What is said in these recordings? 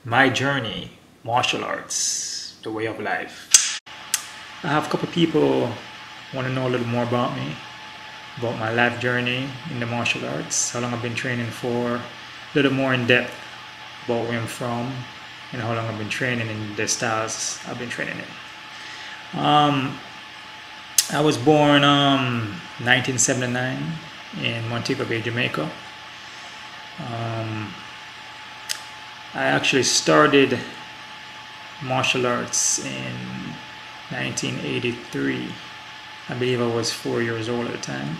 My journey, martial arts, the way of life. I have a couple people want to know a little more about me, about my life journey in the martial arts, how long I've been training for, a little more in depth about where I'm from, and how long I've been training in the styles I've been training in. I was born 1979 in Montego Bay, Jamaica. I actually started martial arts in 1983. I believe I was 4 years old at the time.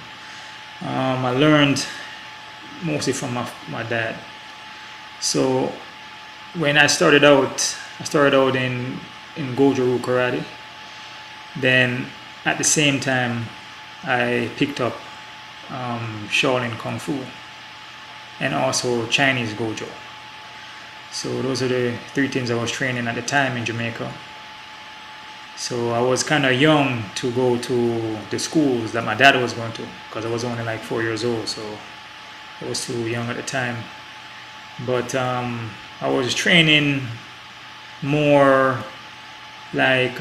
I learned mostly from my dad. So when I started out in Goju karate. Then at the same time, I picked up Shaolin Kung Fu and also Chinese Goju. So those are the three things I was training at the time in Jamaica. So I was kind of young to go to the schools that my dad was going to, because I was only like 4 years old, so I was too young at the time. But I was training more like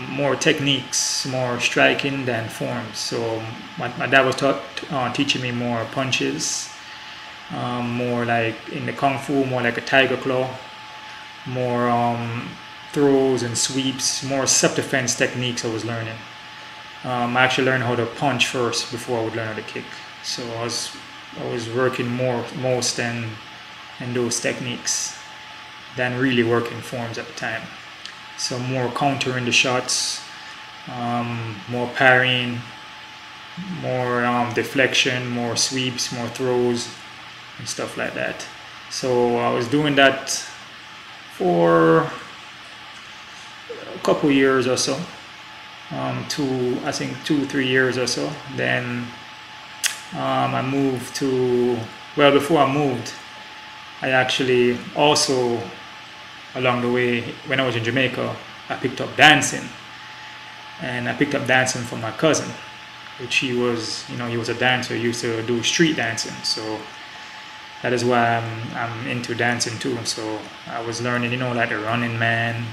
more techniques, more striking than forms. So my dad was teaching me more punches, more like in the Kung Fu, more like a tiger claw, more throws and sweeps, more self-defense techniques I was learning. I actually learned how to punch first before I would learn how to kick. So I was working most in those techniques than really working forms at the time. So more countering the shots, more parrying, more deflection, more sweeps, more throws, and stuff like that. So I was doing that for a couple years or so, I think 2-3 years or so. Then I moved to, well, before I moved, I actually also, along the way, when I was in Jamaica, I picked up dancing. And I picked up dancing from my cousin, which he was a dancer. He used to do street dancing. So that is why I'm into dancing too. So I was learning, like the running man,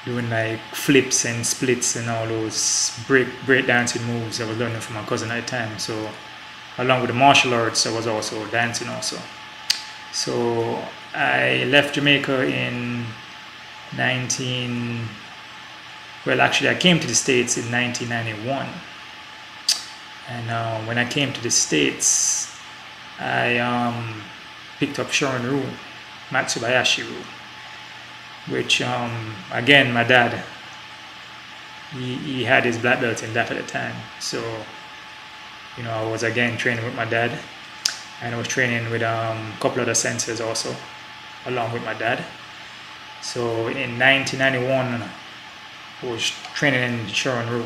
doing like flips and splits and all those break dancing moves I was learning from my cousin at the time. So along with the martial arts, I was also dancing also. So I left Jamaica in I came to the States in 1991. And when I came to the States, I picked up Shorin-ryu, Matsubayashi-ryu, which again, my dad, he had his black belt in that at the time. So, I was again training with my dad, and I was training with a couple other senseis also, along with my dad. So in 1991, I was training in Shorin-ryu.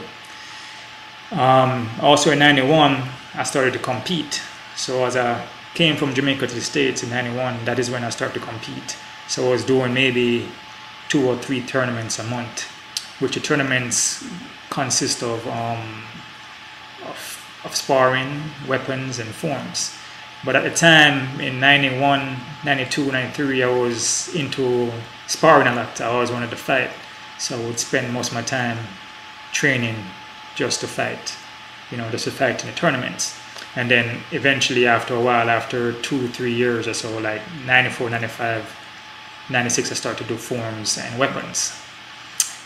Also in 91, I started to compete. So as I came from Jamaica to the States in 91, that is when I started to compete. So I was doing maybe 2 or 3 tournaments a month, which the tournaments consist of sparring, weapons, and forms. But at the time, in 91, 92, 93, I was into sparring a lot. I always wanted to fight. So I would spend most of my time training just to fight, just to fight in the tournaments. And then eventually, after a while, after 2-3 years or so, like 94, 95, 96, I started to do forms and weapons.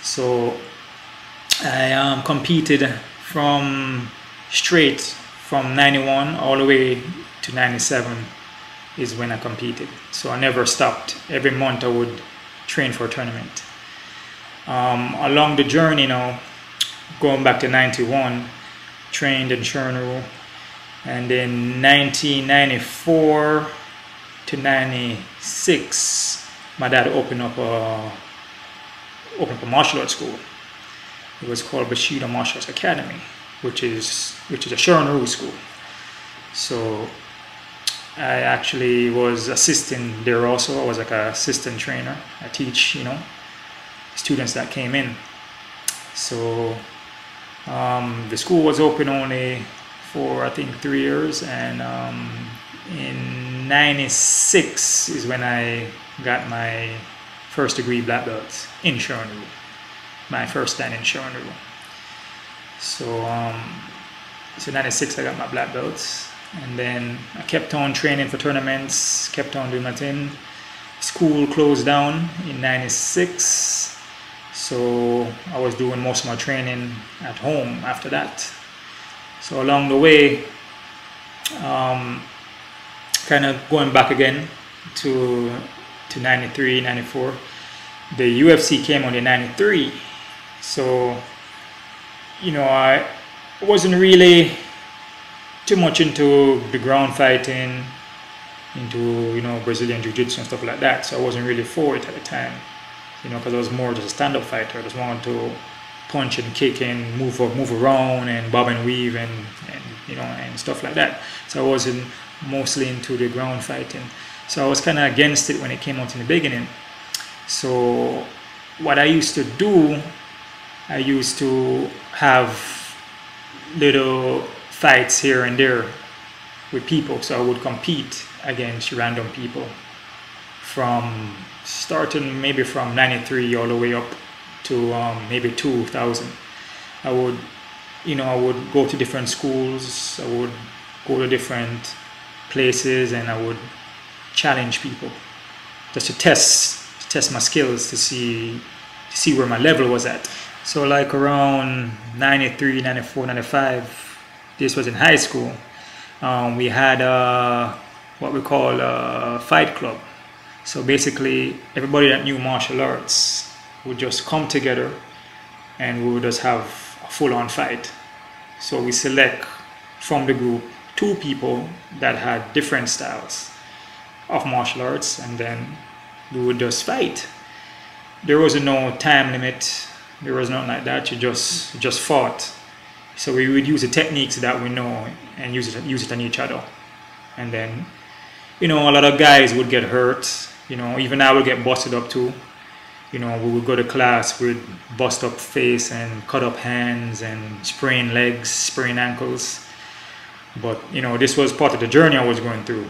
So I competed from 91 all the way to 97 is when I competed. So I never stopped. Every month I would train for a tournament. Along the journey now, going back to 91, trained in Shorin-ryu, and in 1994 to 96, my dad opened up a martial arts school. It was called Bushido Martial Arts Academy, which is a Shorin-ryu school. So I actually was assisting there also. I was like an assistant trainer. I teach, students that came in. So the school was open only for I think 3 years, and in 96 is when I got my first degree black belt in Shorin-ryu. My first time in Shorin-ryu. So 96 I got my black belts, and then I kept on training for tournaments, kept on doing my thing. School closed down in 96, so I was doing most of my training at home after that. So along the way, kind of going back again to 93, 94, the UFC came on in 93. So, you know, I wasn't really too much into the ground fighting, into, you know, Brazilian Jiu-jitsu and stuff like that. So I wasn't really for it at the time, you know, because I was more just a stand-up fighter. I just wanted to punch and kick and move around and bob and weave and you know, and stuff like that. So I wasn't mostly into the ground fighting. So I was kind of against it when it came out in the beginning. So what I used to do, I used to have little fights here and there with people. So I would compete against random people from starting maybe from 93 all the way up to maybe 2000. I would go to different schools, I would go to different places, and I would challenge people just to test my skills, to see where my level was at. So like around 93, 94, 95, this was in high school, we had what we call a fight club. So basically everybody that knew martial arts would just come together and we would just have a full-on fight. So we select from the group 2 people that had different styles of martial arts, and then we would just fight. There was no time limit, there was nothing like that. You just fought. So we would use the techniques that we know and use it on each other. And then, you know, a lot of guys would get hurt. You know, even I would get busted up too. You know, we would go to class, we'd bust up face and cut up hands and sprain legs, sprain ankles. But, you know, this was part of the journey I was going through.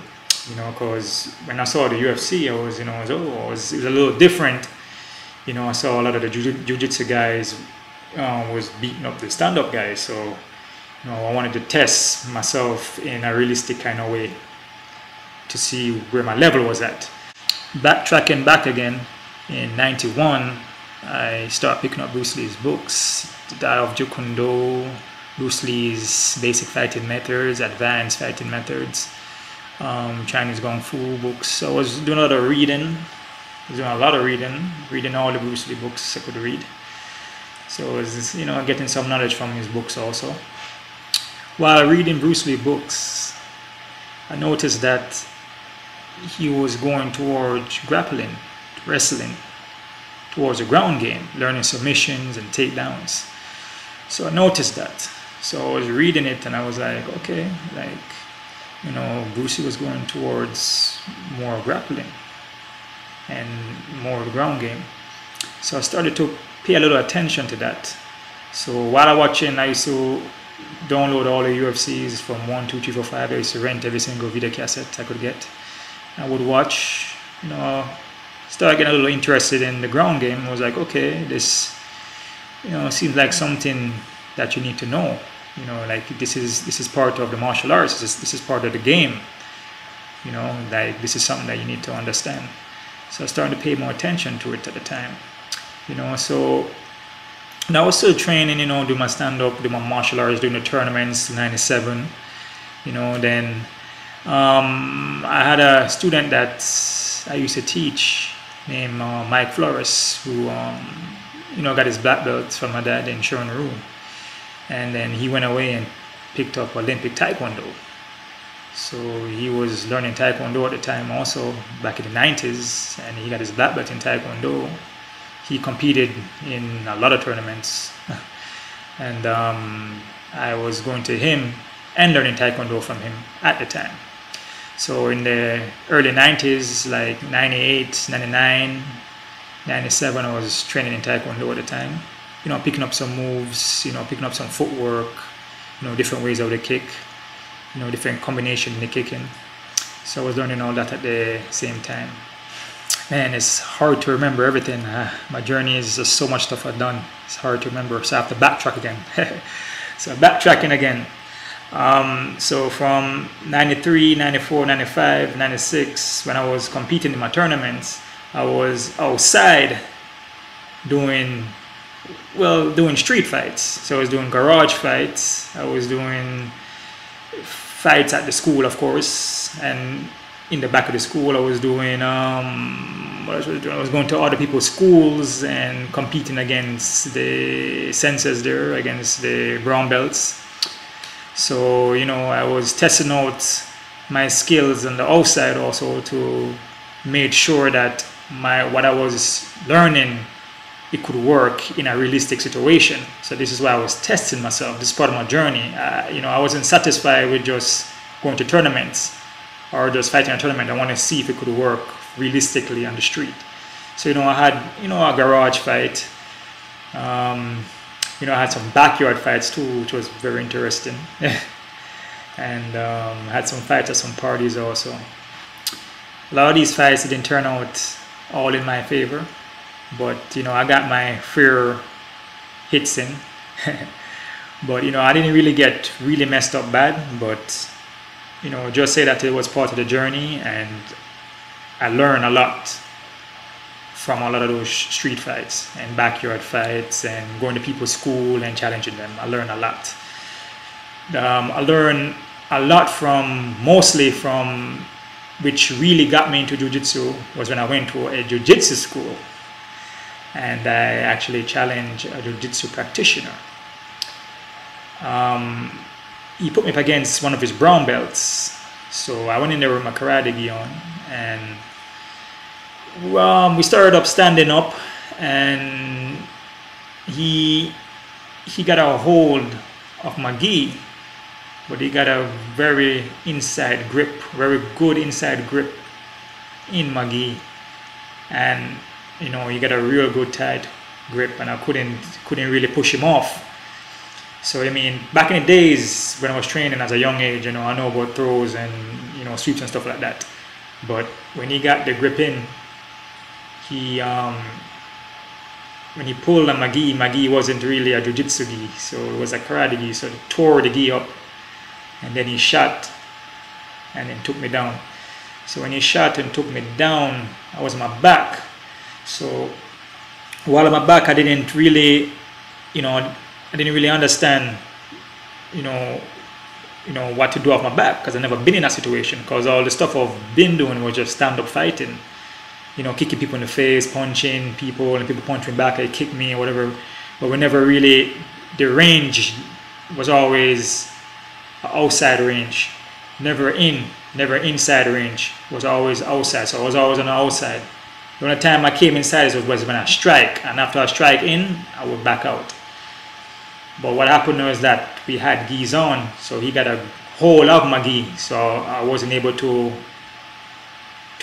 You know, because when I saw the UFC, I was, you know, it was a little different. You know, I saw a lot of the jiu-jitsu guys was beating up the stand-up guys. So, you know, I wanted to test myself in a realistic kind of way to see where my level was at. Backtracking back again, in 91, I started picking up Bruce Lee's books, The Art of Jeet Kune Do, Bruce Lee's Basic Fighting Methods, Advanced Fighting Methods, Chinese Kung Fu books. So I was doing a lot of reading. Reading all the Bruce Lee books I could read. So I was, you know, getting some knowledge from his books also. While reading Bruce Lee books, I noticed that he was going towards grappling, wrestling, towards a ground game, learning submissions and takedowns. So I noticed that. So I was reading it and I was like, okay, like, you know, Bruce Lee was going towards more grappling and more of the ground game. So I started to pay a little attention to that. So while I was watching, I used to download all the UFCs from 1, 2, 3, 4, 5. I used to rent every single video cassette I could get. I would watch, you know, started getting a little interested in the ground game. I was like, okay, this, you know, seems like something that you need to know. You know, like this is part of the martial arts. This is part of the game. You know, like this is something that you need to understand. So I started to pay more attention to it at the time. You know, so and I was still training, you know, do my stand-up, do my martial arts, doing the tournaments, 97. You know, then I had a student that I used to teach named Mike Flores, who you know, got his black belt from my dad in Shorin-ryu, and then he went away and picked up Olympic Taekwondo. So he was learning Taekwondo at the time also, back in the 90s, and he got his black belt in Taekwondo. He competed in a lot of tournaments, and I was going to him and learning Taekwondo from him at the time. So in the early 90s, like 98, 99, 97, I was training in Taekwondo at the time. You know, picking up some moves, you know, picking up some footwork, you know, different ways of the kick, you know, different combination in the kicking. So I was learning all that at the same time. Man, it's hard to remember everything. My journey is just so much stuff I've done. It's hard to remember, so I have to backtrack again. So backtracking again. So from 93, 94, 95, 96, when I was competing in my tournaments, I was outside doing street fights. So I was doing garage fights. I was doing fights at the school, of course, and in the back of the school I was doing what was I doing? I was going to other people's schools and competing against the sensors there, against the brown belts. So, you know, I was testing out my skills on the outside also to make sure that what I was learning, it could work in a realistic situation. So this is why I was testing myself. This is part of my journey. You know, I wasn't satisfied with just going to tournaments or just fighting a tournament. I want to see if it could work realistically on the street. So, you know, I had, you know, a garage fight. You know, I had some backyard fights too, which was very interesting. And had some fights at some parties also. A lot of these fights didn't turn out all in my favor, but, you know, I got my fair hits in. But, you know, I didn't really get really messed up bad, but, you know, just say that it was part of the journey, and I learned a lot from a lot of those street fights and backyard fights and going to people's school and challenging them. I learned a lot. I learned a lot mostly from, which really got me into jiu-jitsu, was when I went to a jiu-jitsu school and I actually challenged a jiu-jitsu practitioner. He put me up against one of his brown belts. So I went in there with my karate gi on, and we started up standing up, and he got a hold of my gi, but he got a very inside grip, very good inside grip in my gi, and, you know, he got a real good tight grip, and I couldn't really push him off. So, I mean, back in the days when I was training as a young age, you know, I know about throws and, you know, sweeps and stuff like that. But when he got the grip in, when he pulled on my gi wasn't really a jiu-jitsu gi, so it was a karate gi. So he tore the gi up, and then he shot and then took me down. So when he shot and took me down, I was on my back. So while on my back, I didn't really understand, you know, what to do off my back, because I've never been in that situation, because all the stuff I've been doing was just stand-up fighting, you know, kicking people in the face, punching people, and people punch me back, they kick me or whatever. But we never really, the range was always outside range, never inside range, was always outside. So I was always on the outside. The only time I came inside was when I strike, and after I strike in, I would back out. But what happened was that we had gis on, so he got a hold of my gi, so I wasn't able to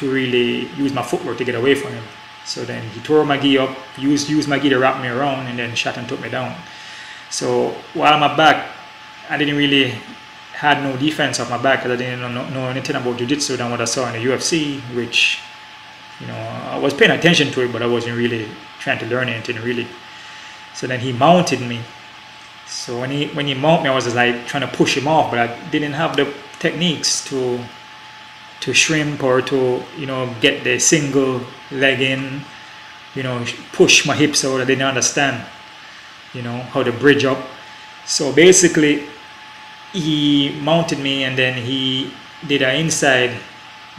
really use my footwork to get away from him. So then he tore my gi up, used my gi to wrap me around, and then shot and took me down. So while on my back, I didn't really had no defense off my back, because I didn't know anything about jiu-jitsu than what I saw in the UFC, which, you know, I was paying attention to it, but I wasn't really trying to learn anything really. So then he mounted me. So when he mounted me, I was just like trying to push him off, but I didn't have the techniques to shrimp or to, you know, get the single leg in, you know, push my hips out. I didn't understand, you know, how to bridge up. So basically, he mounted me, and then he did an inside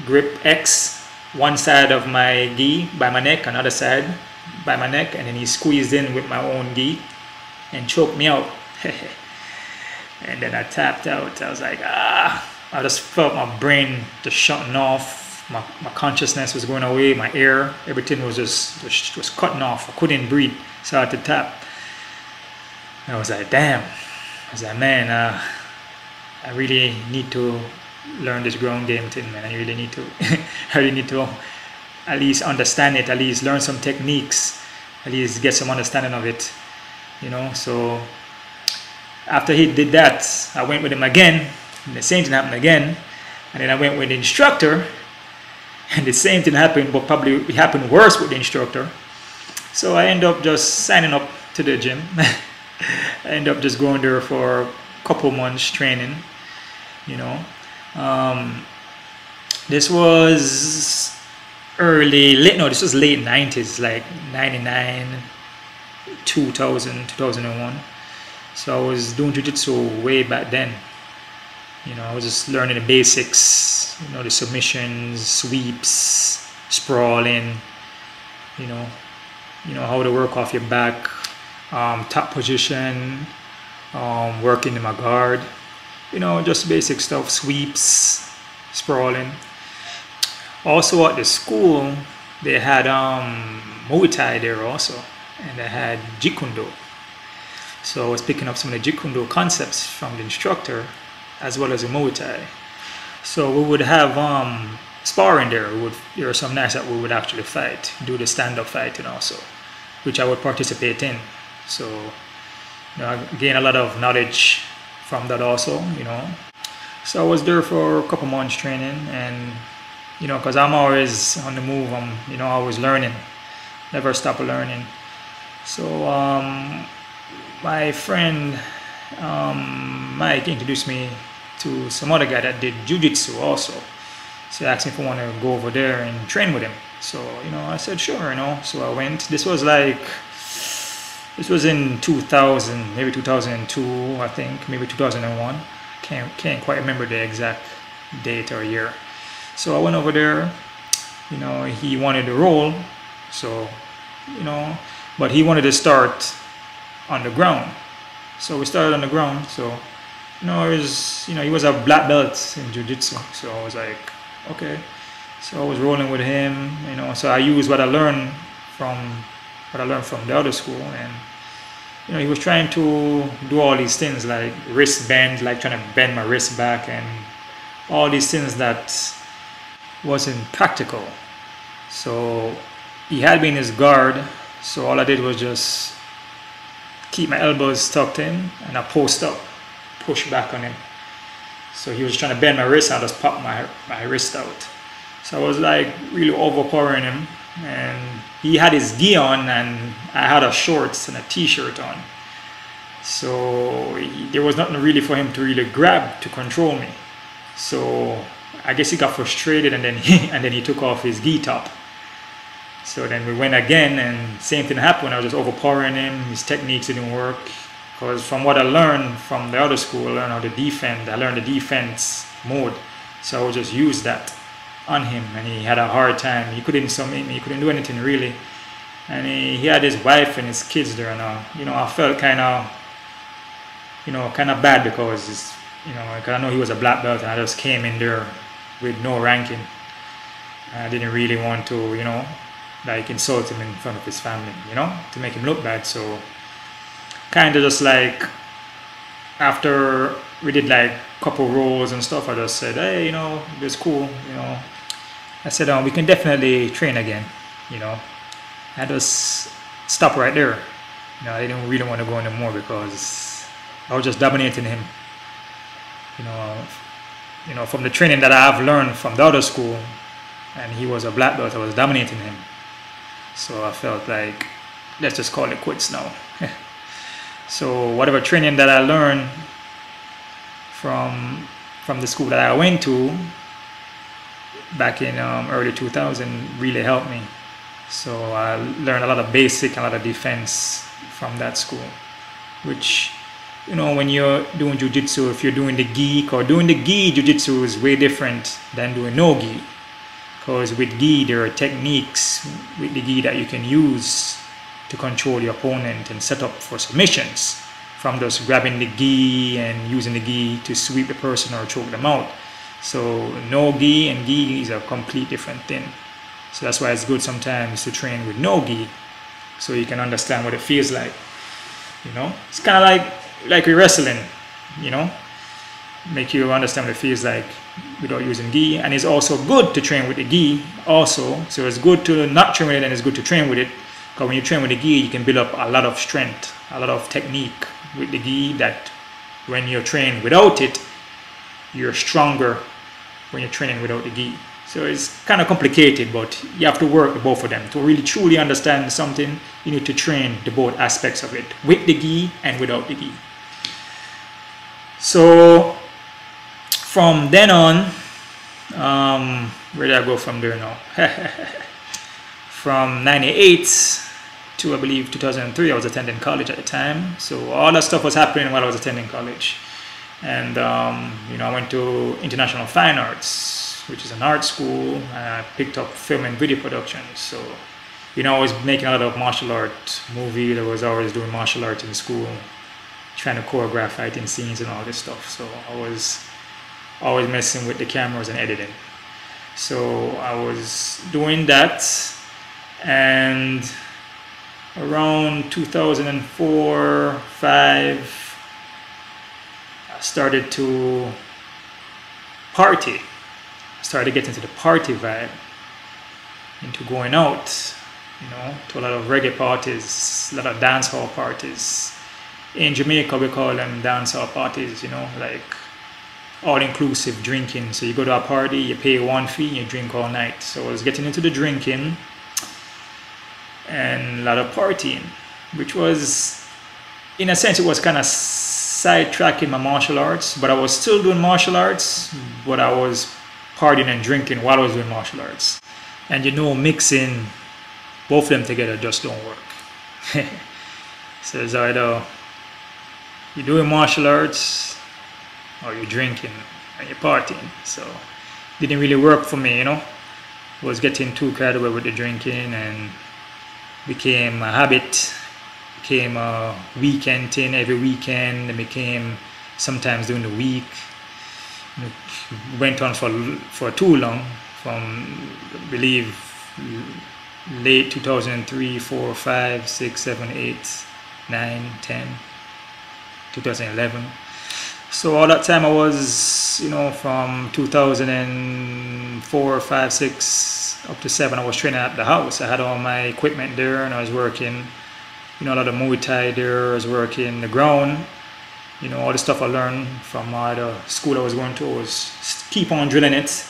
grip X, one side of my gi by my neck, another side by my neck, and then he squeezed in with my own gi and choked me out. And then I tapped out. I was like, I just felt my brain just shutting off. My consciousness was going away. My air, everything was was cutting off. I couldn't breathe, so I had to tap. And I was like, damn. I was like, man, I really need to learn this ground game thing, man. I really need to at least understand it, at least learn some techniques, at least get some understanding of it, you know. So after he did that, I went with him again, and the same thing happened again, And then I went with the instructor, and the same thing happened, but probably it happened worse with the instructor. So I ended up just signing up to the gym. I ended up just going there for a couple months training, you know. This was this was late 90s, like 99, 2000, 2001. So I was doing jiu-jitsu way back then. You know, I was just learning the basics, you know, the submissions, sweeps, sprawling, you know how to work off your back, top position, working in my guard, you know, just basic stuff, sweeps, sprawling. Also at the school, they had Muay Thai there also, and they had Jeet Kune Do. So I was picking up some of the Jeet Kune Do concepts from the instructor, as well as the Muay Thai. So we would have sparring there. There were some nights that we would actually fight, do the stand-up fighting also, which I would participate in. So, you know, I gained a lot of knowledge from that also, you know. So I was there for a couple months training, and, you know, because I'm always on the move, I'm, you know, always learning, never stop learning. So my friend Mike introduced me to some other guy that did jiu-jitsu also. So he asked me if I want to go over there and train with him. So, you know, I said sure, you know. So I went. This was in 2000, maybe 2002, I think, maybe 2001. Can't quite remember the exact date or year. So I went over there. You know, he wanted to roll, so, you know, but he wanted to start on the ground. So we started on the ground. So, you know, he was a black belt in jiu-jitsu. So I was like, okay. So I was rolling with him, you know. So I used what I learned from the other school, and, you know, he was trying to do all these things like wrist bend, like trying to bend my wrist back, and all these things that wasn't practical. So he had me in his guard. So all I did was just keep my elbows tucked in, and I post up, push back on him. So he was trying to bend my wrist, I just popped my wrist out. So I was like really overpowering him, and he had his gi on, and I had a shorts and a t-shirt on. So there was nothing really for him to really grab to control me. So I guess he got frustrated, and then he took off his gi top. So then we went again, and same thing happened. I was just overpowering him. His techniques didn't work. Because from what I learned from the other school, I learned how to defend. I learned the defense mode. So I would just use that on him, and he had a hard time. He couldn't submit me. He couldn't do anything really. And he had his wife and his kids there, and you know, I felt kind of bad because I know he was a black belt, and I just came in there with no ranking. And I didn't really want to, you know, like insult him in front of his family, you know, to make him look bad. So kind of just like after we did like a couple rolls and stuff, I just said, hey, you know, it's cool, you know. I said, we can definitely train again, you know. I just stopped right there. You know, I didn't really want to go anymore because I was just dominating him. You know, from the training that I have learned from the other school, and he was a black belt, I was dominating him. So I felt like, let's just call it quits now. So whatever training that I learned from the school that I went to back in early 2000 really helped me. So I learned a lot of basic, a lot of defense from that school, which, you know, when you're doing jiu-jitsu, if you're doing the gi, or doing the gi jiu-jitsu is way different than doing no gi. Because with gi, there are techniques with the gi that you can use to control your opponent and set up for submissions, from just grabbing the gi and using the gi to sweep the person or choke them out. So no gi and gi is a complete different thing. So that's why it's good sometimes to train with no gi, so you can understand what it feels like. You know, it's kind of like with wrestling, you know, make you understand what it feels like without using gi. And it's also good to train with the gi also. So it's good to not train with it, and it's good to train with it, because when you train with the gi, you can build up a lot of strength, a lot of technique with the gi, that when you're trained without it, you're stronger when you're training without the gi. So it's kind of complicated, but you have to work with both of them. To really truly understand something, you need to train the both aspects of it, with the gi and without the gi. So from then on, where did I go from there now? From 98 to, I believe, 2003, I was attending college at the time. So all that stuff was happening while I was attending college. And, you know, I went to International Fine Arts, which is an art school. I picked up film and video production. So, you know, I was making a lot of martial art movies. I was always doing martial arts in school, trying to choreograph fighting scenes and all this stuff. So I was always messing with the cameras and editing. So I was doing that, and around 2004-05, I started to party. I started getting into the party vibe, into going out, you know, to a lot of reggae parties, a lot of dance hall parties. In Jamaica, we call them dance hall parties, you know, like all-inclusive drinking. So you go to a party, you pay one fee, and you drink all night. So I was getting into the drinking and a lot of partying, which was, in a sense, it was kind of sidetracking my martial arts, but I was still doing martial arts, but I was partying and drinking while I was doing martial arts. And you know, mixing both of them together just don't work. So it's either you're doing martial arts or you're drinking and you're partying. So it didn't really work for me, you know. I was getting too carried away with the drinking, and became a habit, became a weekend thing every weekend, and became sometimes during the week. It went on for too long, from I believe late 2003, 4, 5, 6, 7, 8, 9, 10, 2011. So all that time I was, you know, from 2004, 5, 6 up to 7, I was training at the house. I had all my equipment there, and I was working, you know, a lot of Muay Thai there. I was working the ground, you know, all the stuff I learned from the school I was going to. I was keep on drilling it,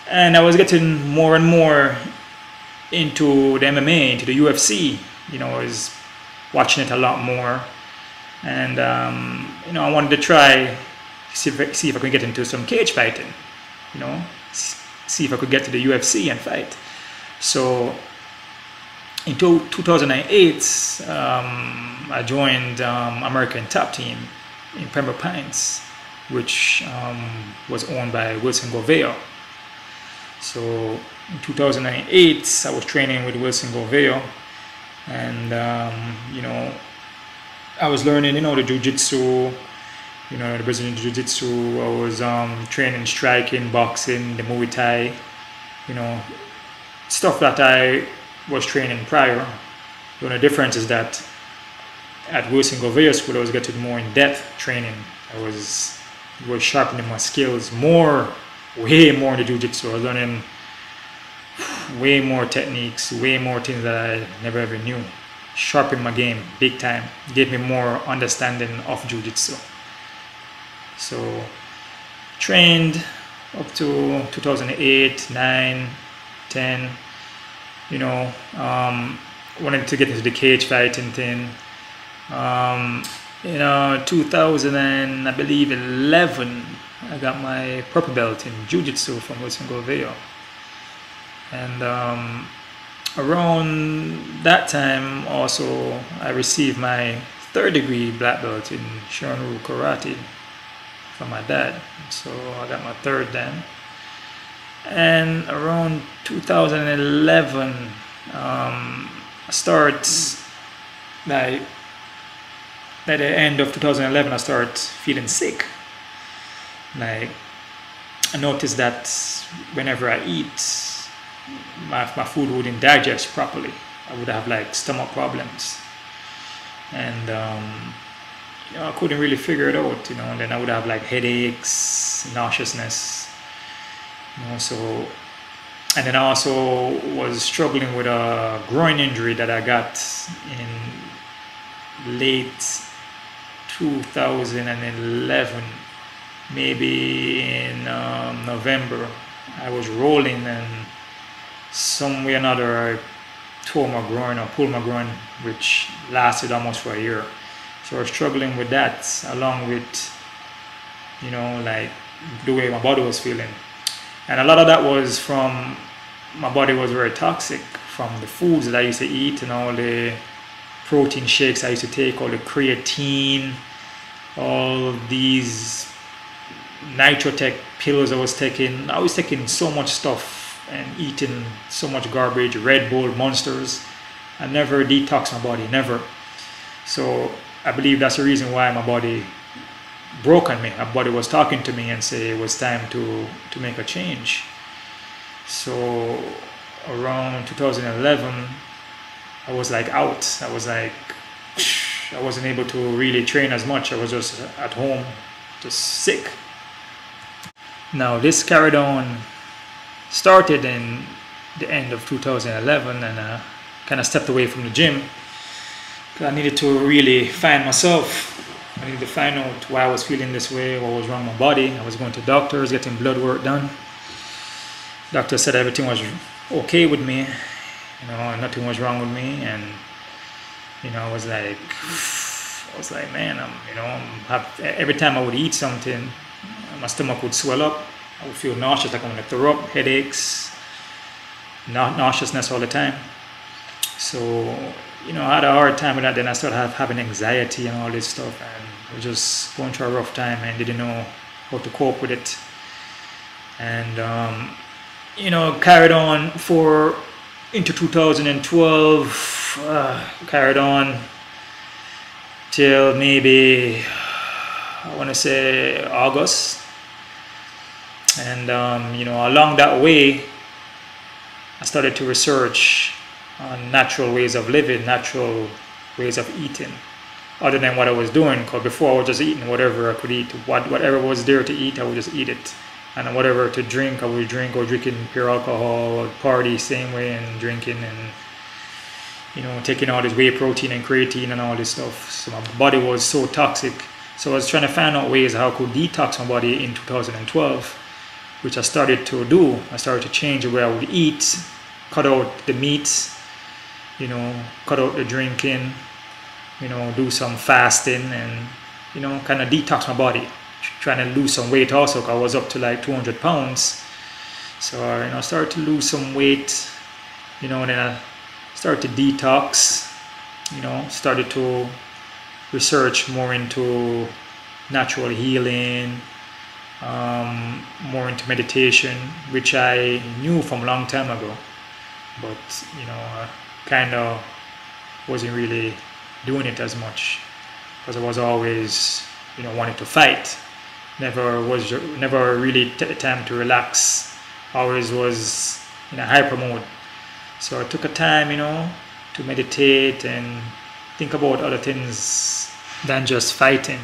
and I was getting more and more into the MMA, into the UFC. You know, I was watching it a lot more. And, you know, I wanted to try, see if I could get into some cage fighting, you know, see if I could get to the UFC and fight. So in 2008, I joined American Top Team in Pembroke Pines, which was owned by Wilson Goveo. So in 2008, I was training with Wilson Goveo, and, you know, I was learning, you know, the Jiu-jitsu, you know, the Brazilian Jiu-jitsu. I was training striking, boxing, the Muay Thai, you know, stuff that I was training prior. The only difference is that at Wilson Govea School, I was getting more in-depth training. I was sharpening my skills way more in the Jiu-jitsu. I was learning way more techniques, way more things that I never ever knew. Sharpened my game big time, gave me more understanding of Jiu-jitsu. So trained up to 2008, 9, 10, you know, wanted to get into the cage fighting thing. You know, 2000 and I believe 11, I got my purple belt in Jiu-jitsu from Wilson Goveo. And around that time also I received my 3rd degree black belt in Shorin-ryu karate from my dad. So I got my 3rd then. And around 2011, I start, like at the end of 2011, I start feeling sick. Like I noticed that whenever I eat, my food wouldn't digest properly. I would have like stomach problems, and you know, I couldn't really figure it out, you know. And then I would have like headaches, nauseousness, you know. So, and then I also was struggling with a groin injury that I got in late 2011, maybe in November, I was rolling, and some way or another I tore my groin or pulled my groin, which lasted almost for a year. So I was struggling with that, along with, like the way my body was feeling. And a lot of that was from, my body was very toxic from the foods that I used to eat, and all the protein shakes I used to take, all the creatine, all these Nitrotech pills I was taking. I was taking so much stuff and eating so much garbage, Red Bull, Monsters. I never detoxed my body, never. So I believe that's the reason why my body broke on me. My body was talking to me and say it was time to make a change. So around 2011, I was like out. I was like, I wasn't able to really train as much. I was just at home, just sick. Now this carried on, started in the end of 2011, and I kind of stepped away from the gym. I needed to really find myself. I needed to find out why I was feeling this way, what was wrong with my body. I was going to doctors, getting blood work done. Doctor said everything was okay with me, nothing was wrong with me, and I was like, man, every time I would eat something, my stomach would swell up. I would feel nauseous, like I'm gonna throw up, headaches, nauseousness all the time. So, I had a hard time with that. Then I started having anxiety and all this stuff, and I was just going through a rough time and didn't know how to cope with it. And carried on into 2012, carried on till maybe, I want to say August. And along that way, I started to research on natural ways of living, natural ways of eating, other than what I was doing. Because before I was just eating whatever I could eat, whatever was there to eat, I would just eat it. And whatever to drink, I would drink, or drinking pure alcohol, party same way, and drinking, and taking all this whey protein and creatine and all this stuff. So my body was so toxic. So I was trying to find out ways how I could detox my body in 2012, which I started to do. I started to change the way I would eat, cut out the meat, cut out the drinking, do some fasting, and kind of detox my body. Trying to lose some weight also, because I was up to like 200 pounds. So I started to lose some weight, and then I started to detox, started to research more into natural healing, more into meditation, which I knew from a long time ago, but I kind of wasn't really doing it as much, because I was always wanting to fight. Never really time to relax. Always was in a hyper mode. So I took a time, to meditate and think about other things than just fighting,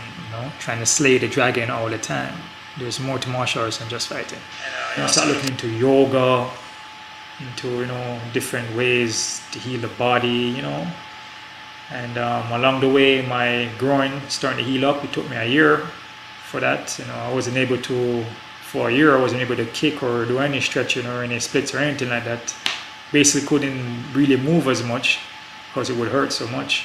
trying to slay the dragon all the time. There's more to martial arts than just fighting. And I started looking into yoga, into different ways to heal the body, And along the way, my groin starting to heal up. It took me a year for that. I wasn't able to, for a year, I wasn't able to kick or do any stretching or any splits or anything like that. Basically couldn't really move as much because it would hurt so much.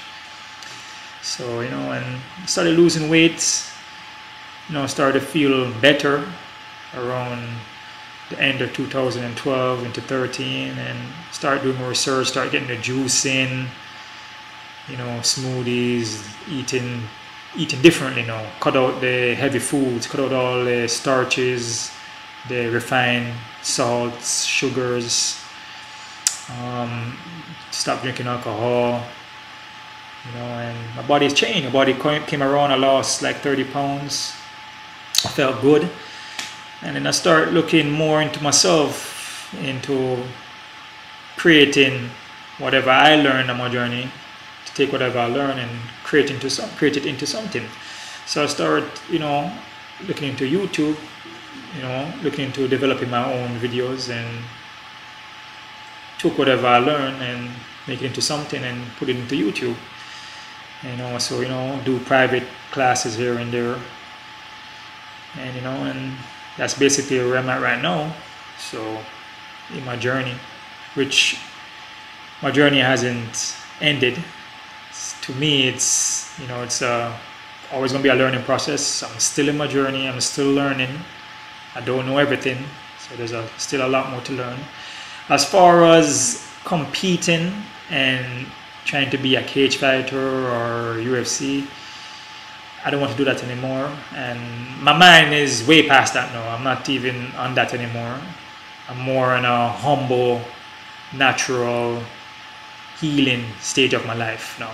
So, and started losing weight, started to feel better around the end of 2012 into 13, and started doing more research, started getting the juice in, smoothies, eating differently now. Cut out the heavy foods, cut out all the starches, the refined salts, sugars, stop drinking alcohol, and my body has changed. My body came around, I lost like 30 pounds. I felt good. And then I started looking more into myself, into creating whatever I learned on my journey, to take whatever I learned and create it into something. So I started, looking into YouTube, looking into developing my own videos, and took whatever I learned and make it into something and put it into YouTube. So do private classes here and there, And and that's basically where I'm at right now. So in my journey, which my journey hasn't ended. To me, it's always gonna be a learning process. I'm still in my journey. I'm still learning. I don't know everything, so there's still a lot more to learn. As far as competing and trying to be a cage fighter or UFC, I don't want to do that anymore. And my mind is way past that now. I'm not even on that anymore. I'm more in a humble, natural, healing stage of my life now.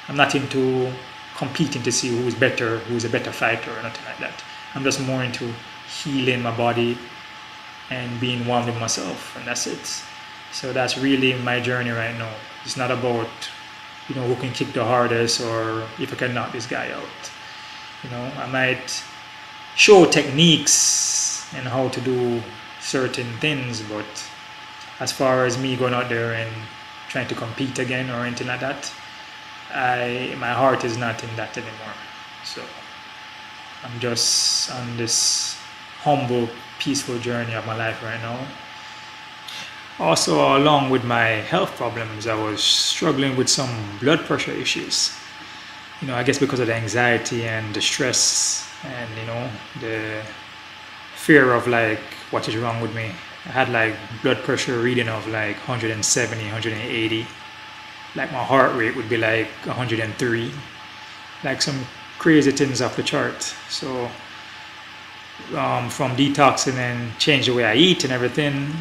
I'm not into competing to see who's better, who's a better fighter or nothing like that. I'm just more into healing my body and being one with myself, and that's it. So that's really my journey right now. It's not about who can kick the hardest or if I can knock this guy out. I might show techniques and how to do certain things, but as far as me going out there and trying to compete again or anything like that, my heart is not in that anymore. So I'm just on this humble, peaceful journey of my life right now. Also, along with my health problems, I was struggling with some blood pressure issues. I guess because of the anxiety and the stress and the fear of like what is wrong with me. I had like blood pressure reading of like 170, 180. Like my heart rate would be like 103. Like some crazy things off the chart. So from detoxing and change the way I eat and everything,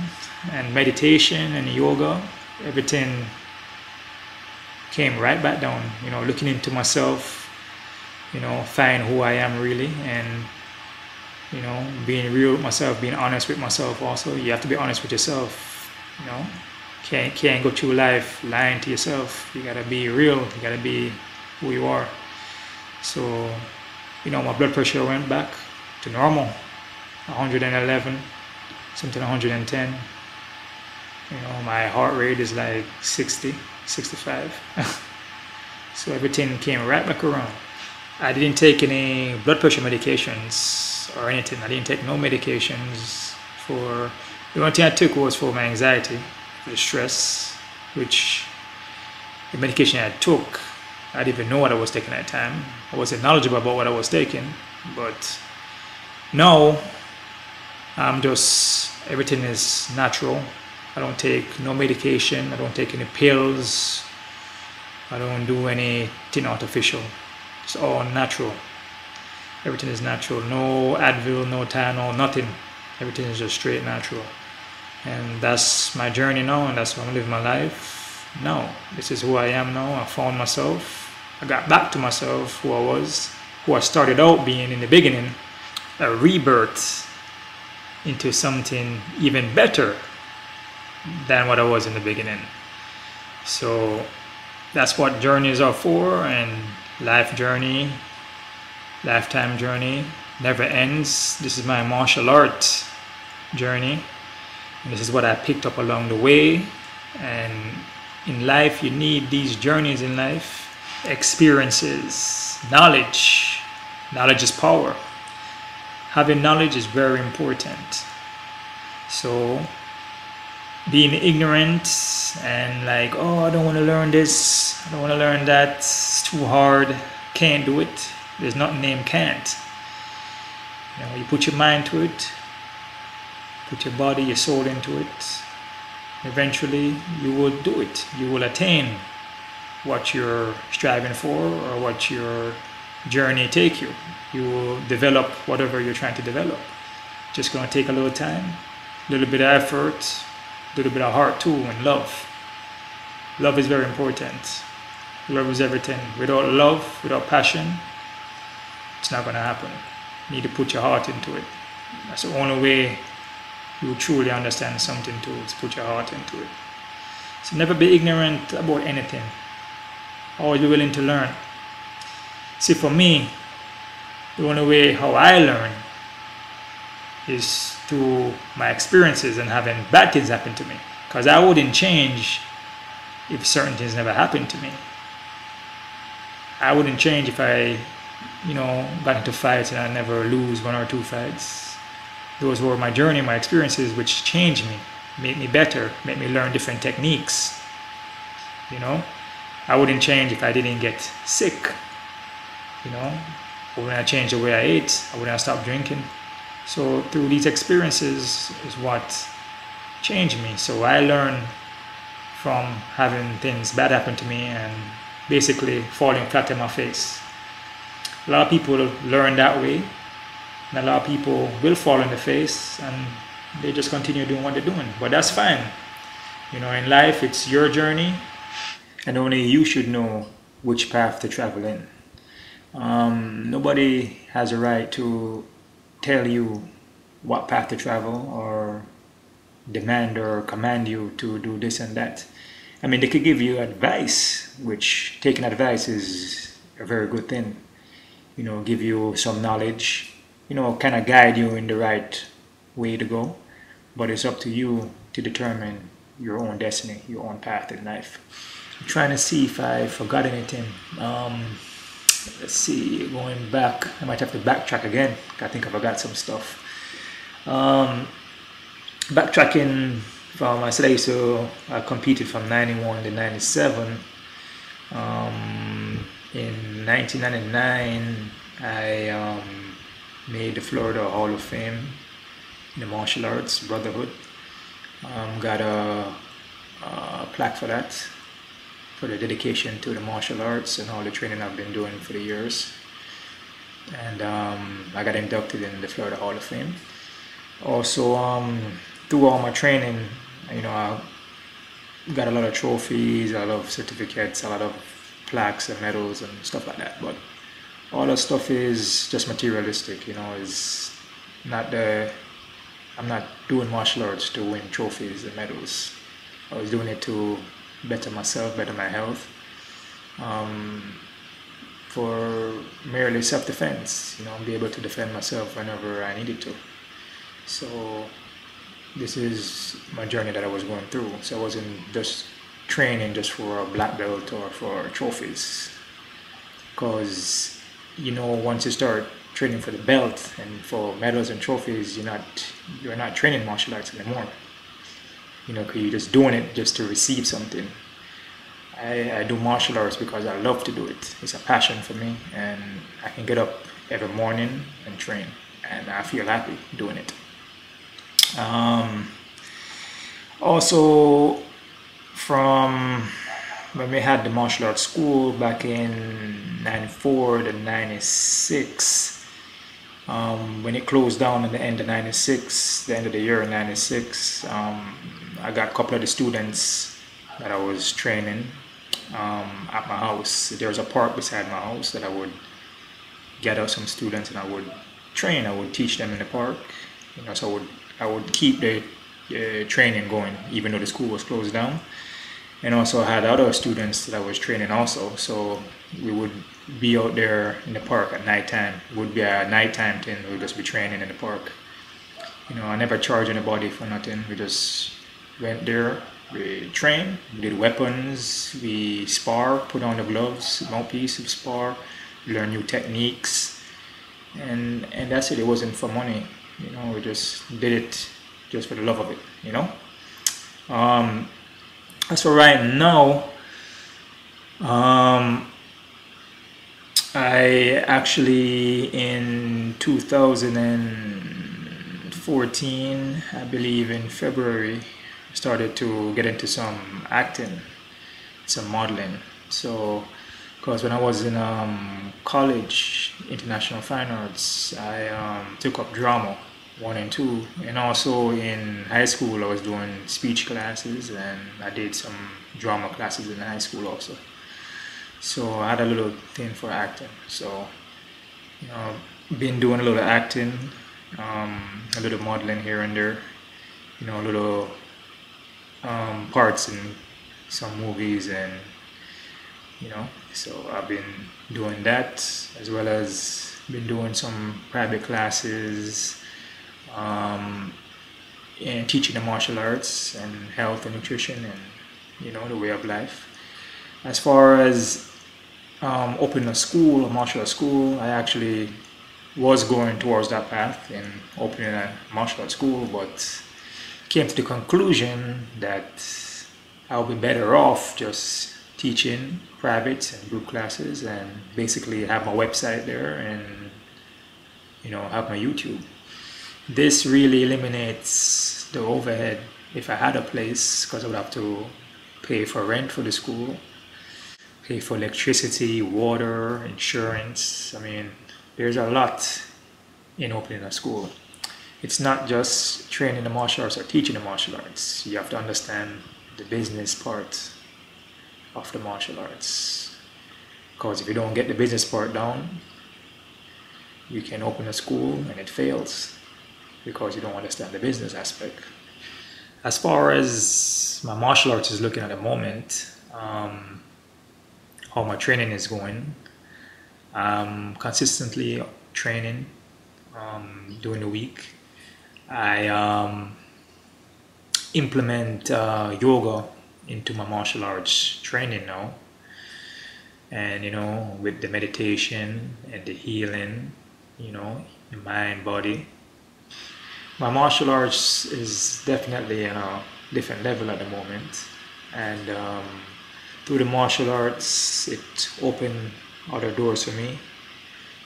and meditation and yoga, everything came right back down. Looking into myself, find who I am really, and being real with myself, being honest with myself. Also, you have to be honest with yourself. Can't go through life lying to yourself. You gotta be real. You gotta be who you are. So my blood pressure went back to normal, 111, something 110. My heart rate is like 60, 65. So everything came right back around. I didn't take any blood pressure medications or anything. I didn't take no medications for. The only thing I took was for my anxiety, for the stress, which the medication I took, I didn't even know what I was taking at the time. I wasn't knowledgeable about what I was taking, but now everything is natural. I don't take no medication. I don't take any pills. I don't do anything artificial. It's all natural. Everything is natural. No Advil, no Tylenol, nothing. Everything is just straight natural. And that's my journey now, and that's how I'm living my life now. This is who I am now. I found myself. I got back to myself, who I was, who I started out being in the beginning. A rebirth into something even better than what I was in the beginning. So that's what journeys are for, and life journey, lifetime journey, never ends. This is my martial art journey, and this is what I picked up along the way. And in life, you need these journeys in life, experiences, knowledge. Knowledge is power. Having knowledge is very important. So being ignorant and like, oh, I don't want to learn this, I don't want to learn that, it's too hard, can't do it. There's nothing named can't. You put your mind to it, put your body, your soul into it, eventually you will do it. You will attain what you're striving for or what your journey take you. You will develop whatever you're trying to develop. Just going to take a little time, a little bit of effort, a little bit of heart too, and love. Love is very important. Love is everything. Without love, without passion, it's not going to happen. You need to put your heart into it. That's the only way you truly understand something too, is put your heart into it. So never be ignorant about anything. Always be willing to learn. See, for me, the only way how I learn is through my experiences and having bad things happen to me. Because I wouldn't change if certain things never happened to me. I wouldn't change if I got into fights and I never lose 1 or 2 fights. Those were my journey, my experiences, which changed me, made me better, made me learn different techniques. I wouldn't change if I didn't get sick. I wouldn't have changed the way I ate. I wouldn't have stopped drinking. So through these experiences is what changed me. So I learned from having things bad happen to me and basically falling flat on my face. A lot of people learn that way, and a lot of people will fall on the face and they just continue doing what they're doing. But that's fine. In life, it's your journey, and only you should know which path to travel in. Nobody has a right to tell you what path to travel or demand or command you to do this and that. I mean, they could give you advice, which taking advice is a very good thing. Give you some knowledge, kind of guide you in the right way to go. But it's up to you to determine your own destiny, your own path in life. I'm trying to see if I forgot anything. Let's see, going back, I might have to backtrack again. I think I forgot some stuff. Backtracking from, I said I competed from 91 to 97. In 1999, I made the Florida Hall of Fame in the martial arts brotherhood. Got a plaque for that, for the dedication to the martial arts and all the training I've been doing for the years. And I got inducted in the Florida Hall of Fame. Also, through all my training, I got a lot of trophies, a lot of certificates, a lot of plaques and medals and stuff like that. But all that stuff is just materialistic, is not I'm not doing martial arts to win trophies and medals. I was doing it to better myself, better my health, for merely self-defense, be able to defend myself whenever I needed to. So this is my journey that I was going through. So I wasn't just training just for a black belt or for trophies, because once you start training for the belt and for medals and trophies, you're not training martial arts anymore, because you're just doing it just to receive something. I do martial arts because I love to do it. It's a passion for me, and I can get up every morning and train, and I feel happy doing it. Also, from when we had the martial arts school back in 94 to 96, when it closed down at the end of 96, the end of the year in 96, I got a couple of the students that I was training at my house. There was a park beside my house that I would gather some students and I would train. I would teach them in the park. So I would keep the training going even though the school was closed down. And also I had other students that I was training also. So we would be out there in the park at nighttime. It would be a nighttime thing. We would just be training in the park. I never charged anybody for nothing. We just went there, we trained, we did weapons, we spar, put on the gloves, mouthpiece, we spar, learn new techniques, and that's it. It wasn't for money, we just did it just for the love of it, As for right now, I actually in 2014, I believe in February, started to get into some acting, some modeling. So, because when I was in college, International Fine Arts, I took up drama 1 and 2, and also in high school I was doing speech classes, and I did some drama classes in high school also. So I had a little thing for acting. So, been doing a little acting, a little modeling here and there, little parts in some movies, and so I've been doing that, as well as been doing some private classes, and teaching the martial arts and health and nutrition and the way of life. As far as opening a school, a martial art school. I actually was going towards that path in opening a martial art school, but came to the conclusion that I'll be better off just teaching private and group classes and basically have my website there and have my YouTube. This really eliminates the overhead if I had a place, because I would have to pay for rent for the school, pay for electricity, water, insurance. I mean, there's a lot in opening a school. It's not just training the martial arts or teaching the martial arts. You have to understand the business part of the martial arts. Because if you don't get the business part down, you can open a school and it fails because you don't understand the business aspect. As far as my martial arts is looking at the moment, how my training is going, I'm consistently training during the week. I implement yoga into my martial arts training now, and with the meditation and the healing, the mind, body. My martial arts is definitely on a different level at the moment, and through the martial arts, it opened other doors for me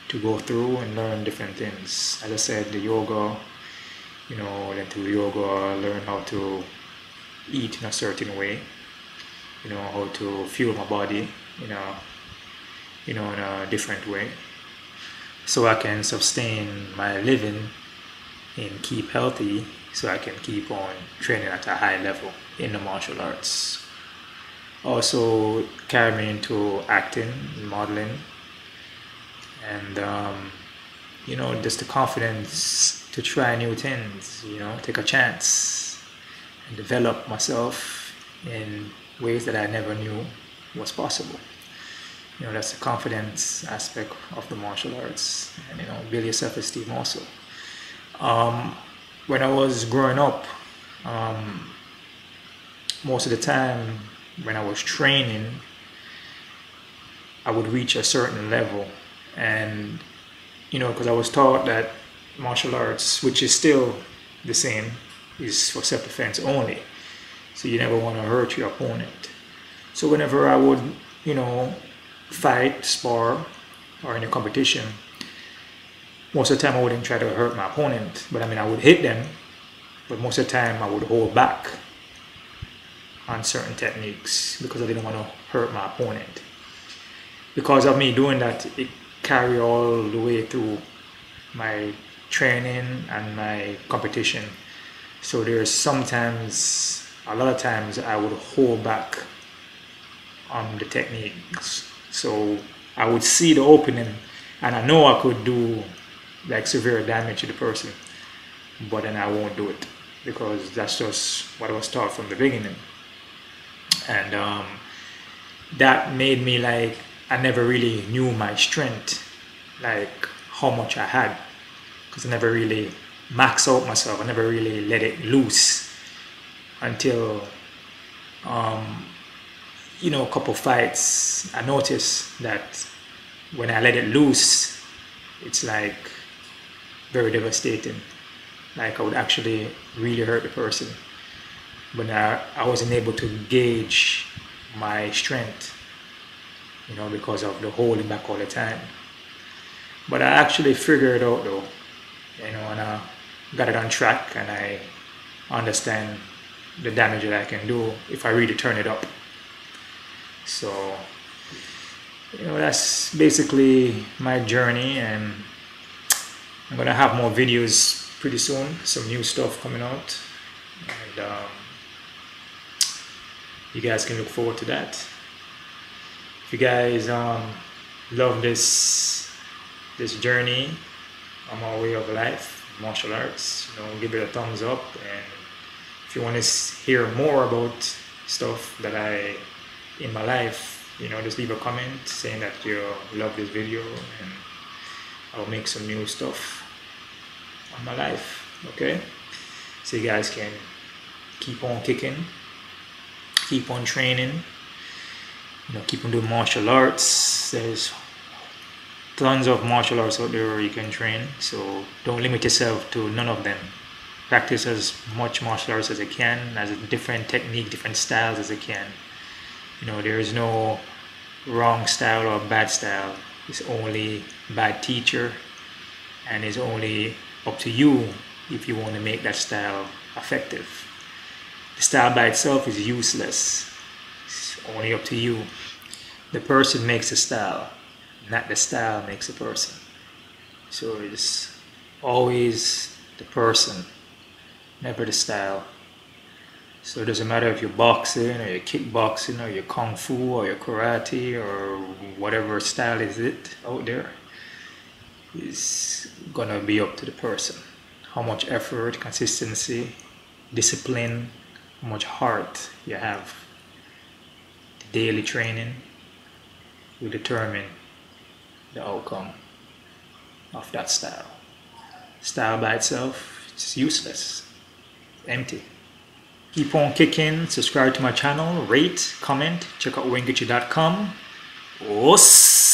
to go through and learn different things. As I said, the yoga, then through yoga, I learned how to eat in a certain way, how to fuel my body, in a different way, so I can sustain my living and keep healthy, so I can keep on training at a high level in the martial arts. Also carry me into acting, modeling, and just the confidence to try new things, take a chance and develop myself in ways that I never knew was possible. That's the confidence aspect of the martial arts, and build your self-esteem also. When I was growing up, most of the time when I was training, I would reach a certain level, and because I was taught that martial arts, which is still the same, is for self-defense only, so you never want to hurt your opponent. So whenever I would fight, spar, or in a competition, most of the time I wouldn't try to hurt my opponent, but I would hit them, but most of the time I would hold back on certain techniques because I didn't want to hurt my opponent. Because of me doing that, it carried all the way through my training and my competition. So there's sometimes, a lot of times, I would hold back on the techniques. So I would see the opening and I know I could do like severe damage to the person, but then I won't do it because that's just what I was taught from the beginning. And that made me like, I never really knew my strength, like how much I had, because I never really maxed out myself. I never really let it loose until a couple fights. I noticed that when I let it loose, it's like very devastating. Like I would actually really hurt the person, but I wasn't able to gauge my strength, because of the holding back all the time. But I actually figured it out though, and I got it on track, and I understand the damage that I can do if I really turn it up. So that's basically my journey, and I'm gonna have more videos pretty soon, some new stuff coming out, and you guys can look forward to that. If you guys love this journey on my way of life, martial arts, give it a thumbs up. And if you want to hear more about stuff that I in my life, just leave a comment saying that you love this video, and I'll make some new stuff on my life. Okay, so you guys can keep on kicking, keep on training, keep on doing martial arts. There's tons of martial arts out there where you can train, so don't limit yourself to none of them. Practice as much martial arts as you can, as a different technique, different styles as you can. There is no wrong style or bad style. It's only bad teacher, and it's only up to you if you want to make that style effective. The style by itself is useless. It's only up to you. The person makes the style, not the style makes a person. So it's always the person, never the style. So it doesn't matter if you're boxing or you're kickboxing or you're kung fu or you're karate or whatever style is it out there. It's gonna be up to the person. How much effort, consistency, discipline, how much heart you have. The daily training will determine the outcome of that style. Style by itself, it's useless, empty. Keep on kicking, subscribe to my channel, rate, comment, check out waynegucci.com. Os!